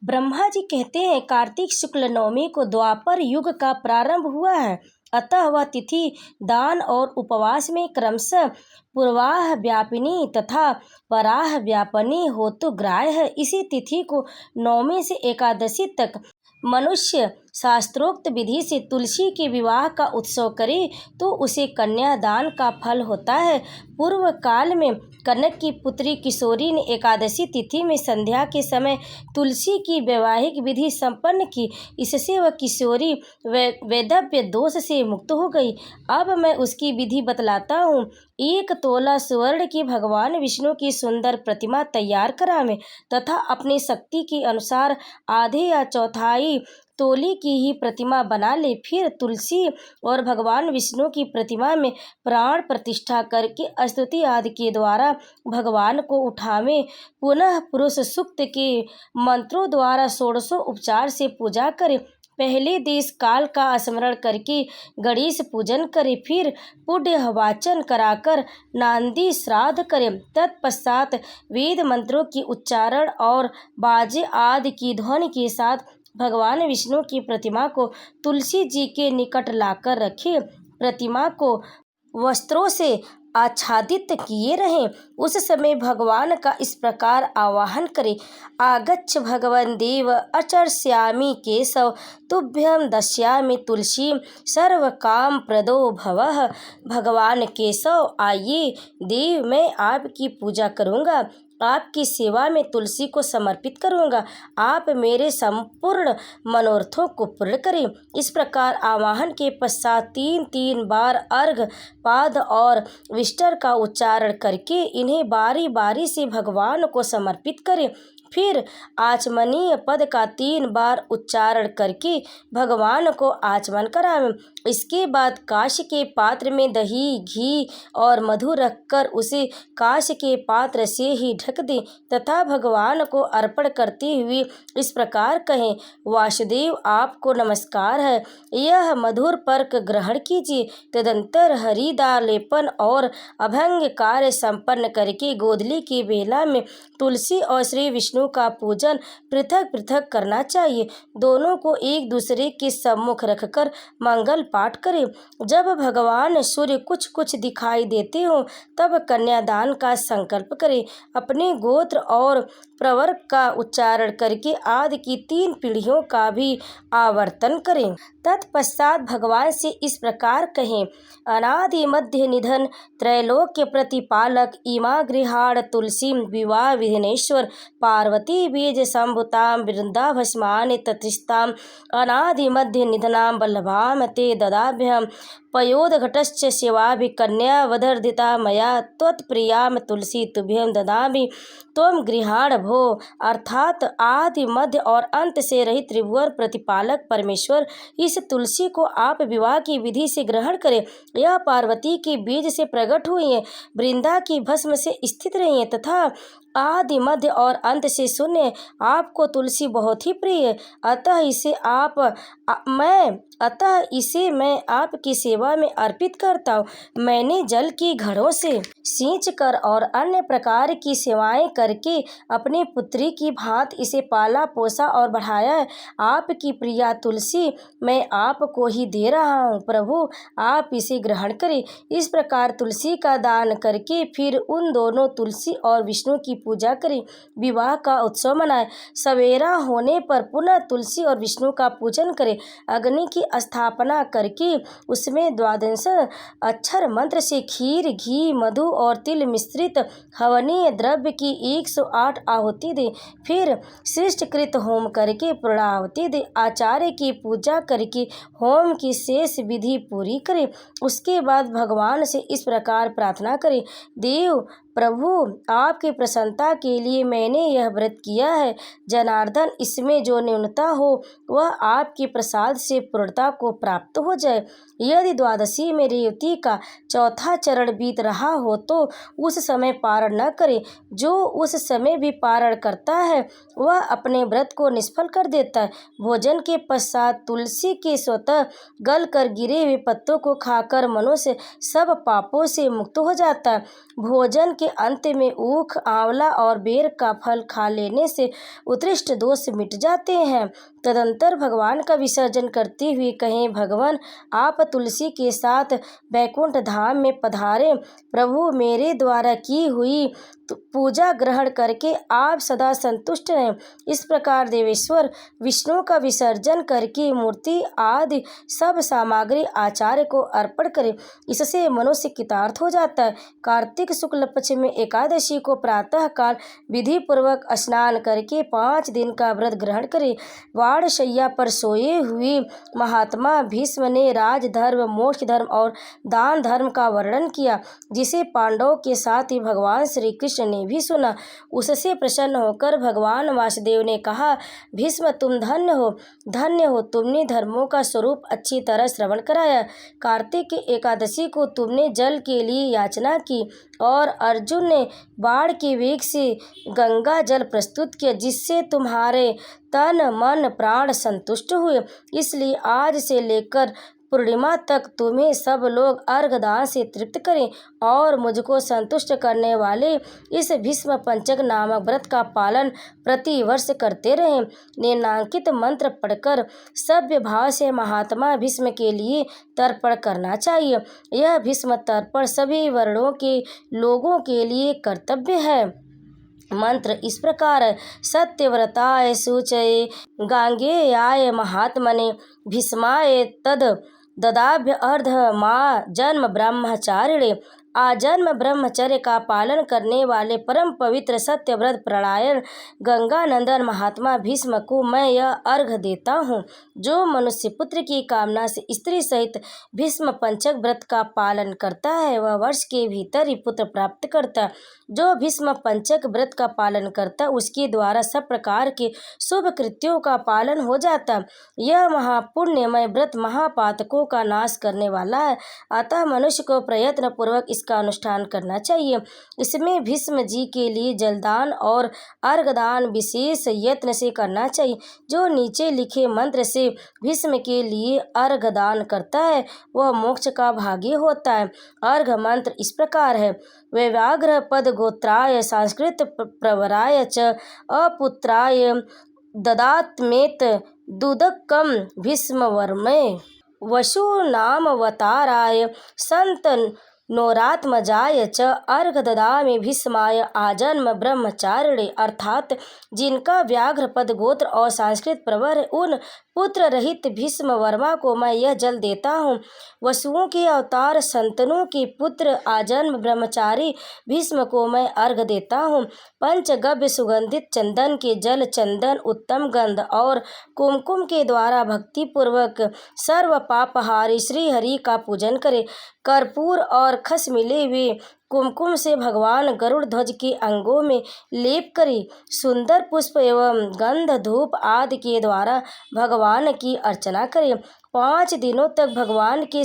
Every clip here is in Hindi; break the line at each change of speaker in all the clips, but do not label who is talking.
ब्रह्मा जी कहते हैं कार्तिक शुक्ल नवमी को द्वापर युग का प्रारंभ हुआ है। अतः वह तिथि दान और उपवास में क्रमशः पूर्वाह व्यापिनी तथा पराह व्यापिनी हो तो ग्राह्य है। इसी तिथि को नवमी से एकादशी तक मनुष्य शास्त्रोक्त विधि से तुलसी के विवाह का उत्सव करे तो उसे कन्यादान का फल होता है। पूर्व काल में कनक की पुत्री किशोरी ने एकादशी तिथि में संध्या के समय तुलसी की वैवाहिक विधि संपन्न की। इससे वह किशोरी वैधव्य दोष से मुक्त हो गई। अब मैं उसकी विधि बतलाता हूँ। 1 तोला स्वर्ण की भगवान विष्णु की सुंदर प्रतिमा तैयार करावें तथा अपनी शक्ति के अनुसार आधे या चौथाई तोली की ही प्रतिमा बना ले। फिर तुलसी और भगवान विष्णु की प्रतिमा में प्राण प्रतिष्ठा करके स्तुति आदि के द्वारा भगवान को उठावें। पुनः पुरुष सूक्त के मंत्रों द्वारा 16 उपचार से पूजा करें। पहले देश काल का स्मरण करके गणेश पूजन करें। फिर पुण्य वाचन कराकर नांदी श्राद्ध करें। तत्पश्चात वेद मंत्रों की उच्चारण और बाजे आदि की ध्वनि के साथ भगवान विष्णु की प्रतिमा को तुलसी जी के निकट लाकर रखें। प्रतिमा को वस्त्रों से आच्छादित किए रहें। उस समय भगवान का इस प्रकार आवाहन करें। आगच्छ भगवन् देव अर्चयिष्यामि केशव तुभ्यं दास्यामि तुलसी सर्व काम प्रदो भवः। भगवान केशव आइए देव, मैं आपकी पूजा करूँगा, आपकी सेवा में तुलसी को समर्पित करूँगा। आप मेरे संपूर्ण मनोरथों को पूर्ण करें। इस प्रकार आवाहन के पश्चात 3 बार अर्घ पाद और विष्टर का उच्चारण करके इन्हें बारी बारी से भगवान को समर्पित करें। फिर आचमनीय पद का 3 बार उच्चारण करके भगवान को आचमन करावें। इसके बाद कांच के पात्र में दही, घी और मधु रखकर उसे कांच के पात्र से ही ढक दें तथा भगवान को अर्पण करते हुए इस प्रकार कहें। वासुदेव, आपको नमस्कार है, यह मधुर पर्क ग्रहण कीजिए। तदंतर हरिदा लेपन और अभंग कार्य संपन्न करके गोधूली की बेला में तुलसी और श्री विष्णु का पूजन पृथक पृथक करना चाहिए। दोनों को एक दूसरे के सम्मुख रखकर मंगल पाठ करें। जब भगवान सूर्य कुछ कुछ दिखाई देते हो तब कन्यादान का संकल्प करें। अपने गोत्र और प्रवर्ग का उच्चारण करके आदि की 3 पीढ़ियों का भी आवर्तन करें। तत्पश्चात भगवान से इस प्रकार कहें। अनादि मध्य निधन त्रैलोक्य प्रतिपालक इमा गृहाण तुलसी विवाह विघ्नेश्वर पार्वती बीज संभुताम वृंदाभस्मानि ततिस्ताम अनादि मध्य निधनाम वल्लभाम ते ददाभ्यम पयोदघटश्च शिवाभि कन्या वधर्दिता मया त्वत्प्रियाम तुलसी तुभ्यं ददामि त्वं गृहाण भो। अर्थात आदि मध्य और अंत से रहित त्रिभुवन प्रतिपालक परमेश्वर इस तुलसी को आप विवाह की विधि से ग्रहण करें। यह पार्वती के बीज से प्रकट हुई है, वृंदा की भस्म से स्थित रही है तथा आदि मध्य और अंत से शून्य। आपको तुलसी बहुत ही प्रिय है, अतः इसे मैं आपकी सेवा में अर्पित करता हूँ। मैंने जल की घड़ों से सींच कर और अन्य प्रकार की सेवाएं करके अपनी पुत्री की भांति इसे पाला पोसा और बढ़ाया है। आपकी प्रिया तुलसी मैं आपको ही दे रहा हूँ, प्रभु आप इसे ग्रहण करें। इस प्रकार तुलसी का दान करके फिर उन दोनों तुलसी और विष्णु की पूजा करें, विवाह का उत्सव मनाएं। सवेरा होने पर पुनः तुलसी और विष्णु का पूजन करें। अग्नि की स्थापना करके उसमें 12 अक्षर मंत्र से खीर, घी, मधु और तिल मिश्रित हवनीय द्रव्य की 108 आहुति दे। फिर सृष्टकृत होम करके पूर्णाहुति दे। आचार्य की पूजा करके होम की शेष विधि पूरी करें। उसके बाद भगवान से इस प्रकार प्रार्थना करें। देव प्रभु, आपकी प्रसन्नता के लिए मैंने यह व्रत किया है। जनार्दन, इसमें जो न्यूनता हो वह आपके प्रसाद से पूर्णता को प्राप्त हो जाए। यदि द्वादशी में रेवती का चौथा चरण बीत रहा हो तो उस समय पारण न करे। जो उस समय भी पारण करता है वह अपने व्रत को निष्फल कर देता है। भोजन के पश्चात तुलसी के स्वतः गल कर गिरे हुए पत्तों को खाकर मनुष्य सब पापों से मुक्त हो जाता है। भोजन के के अंत में ऊख, आंवला और बेर का फल खा लेने से उत्कृष्ट दोष मिट जाते हैं। तदंतर भगवान का विसर्जन करते हुए कहें, भगवान आप तुलसी के साथ वैकुंठ धाम में पधारें। प्रभु मेरे द्वारा की हुई पूजा ग्रहण करके आप सदा संतुष्ट रहें। इस प्रकार देवेश्वर विष्णु का विसर्जन करके मूर्ति आदि सब सामग्री आचार्य को अर्पण करें। इससे मनुष्य कृतार्थ हो जाता है। कार्तिक शुक्ल पक्ष में एकादशी को प्रातः काल विधि पूर्वक स्नान करके 5 दिन का व्रत ग्रहण करें। वाड़शैया पर सोए हुए महात्मा भीष्म ने राजधर्म, मोक्ष धर्म और दान धर्म का वर्णन किया, जिसे पांडवों के साथ ही भगवान श्री कृष्ण ने भी सुना। उससे प्रसन्न होकर भगवान वासुदेव ने कहा, भीष्म तुम धन्य हो, तुमने धर्मों का स्वरूप अच्छी तरह श्रवण कराया। कार्तिक एकादशी को तुमने जल के लिए याचना की और अर्जुन ने बाण के वेग से गंगा जल प्रस्तुत किया, जिससे तुम्हारे तन मन प्राण संतुष्ट हुए। इसलिए आज से लेकर पूर्णिमा तक तुम्हें सब लोग अर्घदान से तृप्त करें और मुझको संतुष्ट करने वाले इस भीष्म पंचक नामक व्रत का पालन प्रति वर्ष करते रहें। निम्नांकित मंत्र पढ़कर सभ्य भाव से महात्मा भीष्म के लिए तर्पण करना चाहिए। यह भीष्म तर्पण सभी वर्णों के लोगों के लिए कर्तव्य है। मंत्र इस प्रकार है। सत्यव्रताय शुचये गांगेयाय महात्मने भीष्माय तद ददाभ्य अर्ध माँ जन्म ब्रह्मचारिणे। आजन्म ब्रह्मचर्य का पालन करने वाले परम पवित्र सत्यव्रत परायण गंगानंदन महात्मा भीष्म को मैं यह अर्घ देता हूँ। जो मनुष्य पुत्र की कामना से स्त्री सहित भीष्म पंचक व्रत का पालन करता है, वह वर्ष के भीतर ही पुत्र प्राप्त करता है। जो भीष्म पंचक व्रत का पालन करता है, उसके द्वारा सब प्रकार के शुभ कृत्यों का पालन हो जाता है। यह महापुण्यमय व्रत महापातकों का नाश करने वाला है, अतः मनुष्य को प्रयत्न पूर्वक इसका अनुष्ठान करना चाहिए। इसमें भीष्म जी के लिए जलदान और अर्घदान विशेष यत्न से करना चाहिए। जो नीचे लिखे मंत्र से भीष्म के लिए अर्घदान करता है, वह मोक्ष का भागी होता है। अर्घ मंत्र इस प्रकार है। वैव्याघ्र पद गोत्राय संस्कृत प्रवराय च अपुत्राय ददात्मेत दुदकम भीष्मवर्मये वसु नामवताराय संत नोरात्मजाय च अर्घ ददामि भीष्माय आजन्म ब्रह्मचारिणे। अर्थात जिनका व्याघ्र पद गोत्र और संस्कृत प्रवर है, उन पुत्र रहित भीष्म वर्मा को मैं यह जल देता हूँ। वसुओं के अवतार संतनों के पुत्र आजन्म ब्रह्मचारी भीष्म को मैं अर्घ देता हूँ। पंचगव्य सुगंधित चंदन के जल, चंदन, उत्तम गंध और कुमकुम के द्वारा भक्ति पूर्वक सर्व पापहारी श्री हरि का पूजन करे। कर्पूर और खस मिले हुए कुमकुम से भगवान गरुड़ ध्वज के अंगों में लेप करें। सुंदर पुष्प एवं गंध धूप आदि के द्वारा भगवान की अर्चना करें। 5 दिनों तक भगवान के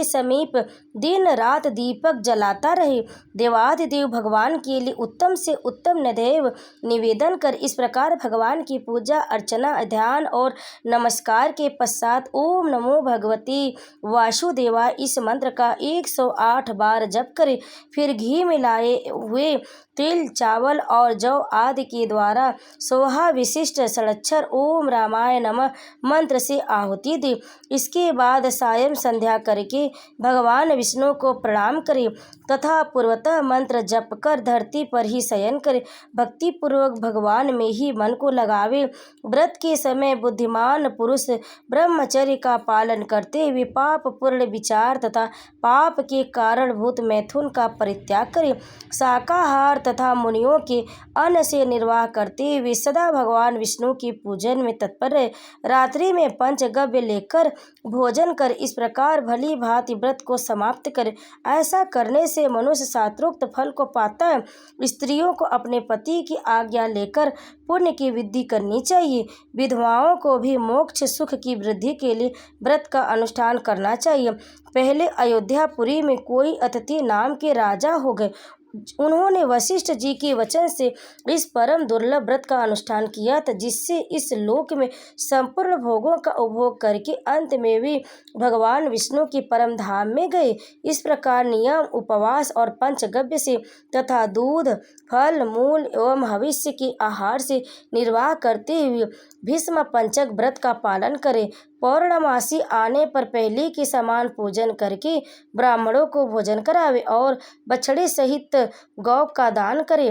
समीप दिन रात दीपक जलाता रहे। देवाधिदेव भगवान के लिए उत्तम से उत्तम नैवेद्य निवेदन कर इस प्रकार भगवान की पूजा अर्चना, ध्यान और नमस्कार के पश्चात ओम नमो भगवती वासुदेवाय इस मंत्र का 108 बार जप करें। फिर घी मिलाए हुए तिल, चावल और जौ आदि के द्वारा सोहा विशिष्ट षडक्षर ओम रामाय नमः मंत्र से आहुति दे। इसके बाद सायं संध्या करके भगवान विष्णु को प्रणाम करें तथा पूर्वतः मंत्र जप कर धरती पर ही शयन करे। भक्ति पूर्वक भगवान में ही मन को लगावे। व्रत के समय बुद्धिमान पुरुष ब्रह्मचर्य का पालन करते हुए पाप पूर्ण विचार तथा पाप के कारणभूत मैथुन का परित्याग करे। शाकाहार तथा मुनियों के अन्न से निर्वाह करते हुए सदा भगवान विष्णु के पूजन में तत्पर रहे। रात्रि में पंचगव्य लेकर भोजन कर इस प्रकार भली भांति व्रत को समाप्त करे। ऐसा करने से मनुष्य शास्त्रोक्त फल को पाता है। स्त्रियों को अपने पति की आज्ञा लेकर पुण्य की वृद्धि करनी चाहिए। विधवाओं को भी मोक्ष सुख की वृद्धि के लिए व्रत का अनुष्ठान करना चाहिए। पहले अयोध्यापुरी में कोई अतिथि नाम के राजा हो गए। उन्होंने वशिष्ठ जी के वचन से इस परम दुर्लभ व्रत का अनुष्ठान किया था, जिससे इस लोक में संपूर्ण भोगों का उपभोग करके अंत में भी भगवान विष्णु के परम धाम में गए। इस प्रकार नियम, उपवास और पंचगव्य से तथा दूध, फल मूल एवं भविष्य के आहार से निर्वाह करते हुए भीष्म पंचक व्रत का पालन करें। पौर्णमासी आने पर पहले के समान पूजन करके ब्राह्मणों को भोजन करावे और बछड़े सहित गौ का दान करें।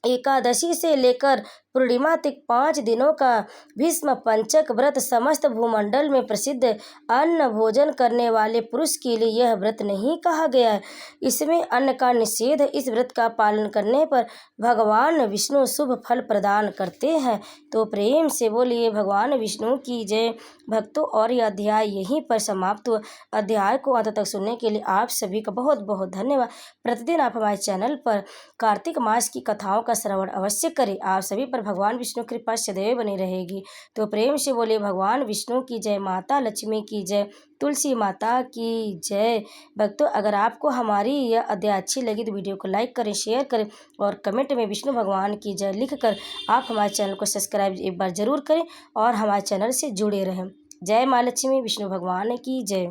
एकादशी से लेकर पूर्णिमा तक 5 दिनों का भीष्म पंचक व्रत समस्त भूमंडल में प्रसिद्ध। अन्न भोजन करने वाले पुरुष के लिए यह व्रत नहीं कहा गया है। इसमें अन्न का निषेध। इस व्रत का पालन करने पर भगवान विष्णु शुभ फल प्रदान करते हैं। तो प्रेम से बोलिए भगवान विष्णु की जय। भक्तों, और यह अध्याय यहीं पर समाप्त हुआ। अध्याय को अंत तक सुनने के लिए आप सभी का बहुत बहुत धन्यवाद। प्रतिदिन आप हमारे चैनल पर कार्तिक मास की कथाओं का श्रवण अवश्य करें। आप सभी पर भगवान विष्णु की कृपा सदैव बनी रहेगी। तो प्रेम से बोले भगवान विष्णु की जय, माता लक्ष्मी की जय, तुलसी माता की जय। भक्तों, अगर आपको हमारी यह अध्याय अच्छी लगी तो वीडियो को लाइक करें, शेयर करें और कमेंट में विष्णु भगवान की जय लिखकर आप हमारे चैनल को सब्सक्राइब एक बार जरूर करें और हमारे चैनल से जुड़े रहें। जय माँ लक्ष्मी, विष्णु भगवान की जय।